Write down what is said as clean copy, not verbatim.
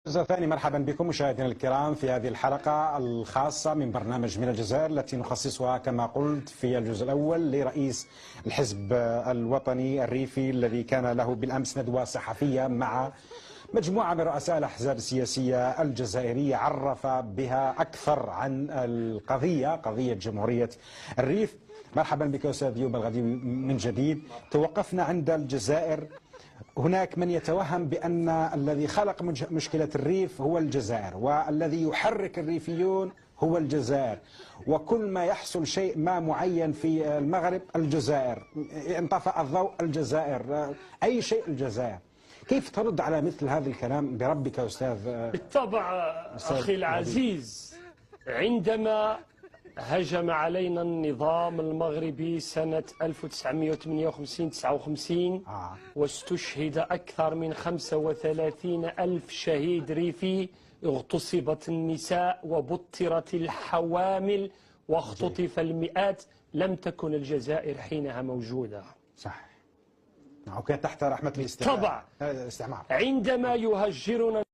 الجزء الثاني. مرحبا بكم مشاهدينا الكرام في هذه الحلقة الخاصة من برنامج من الجزائر التي نخصصها كما قلت في الجزء الأول لرئيس الحزب الوطني الريفي الذي كان له بالأمس ندوة صحفية مع مجموعة من رؤساء الأحزاب السياسية الجزائرية عرف بها أكثر عن قضية جمهورية الريف. مرحبا بك أستاذ أيوب الغديوي من جديد. توقفنا عند الجزائر. هناك من يتوهم بأن الذي خلق مشكلة الريف هو الجزائر، والذي يحرك الريفيون هو الجزائر، وكل ما يحصل شيء ما معين في المغرب الجزائر، انطفأ الضوء الجزائر، أي شيء الجزائر. كيف ترد على مثل هذا الكلام بربك أستاذ؟ بالطبع أخي العزيز، عندما هجم علينا النظام المغربي سنة 1958-59 واستشهد أكثر من 35 ألف شهيد ريفي، اغتصبت النساء وبطرت الحوامل واختطف المئات، لم تكن الجزائر حينها موجودة. صح، وكانت تحت رحمة الاستعمار. طبعا عندما يهجرنا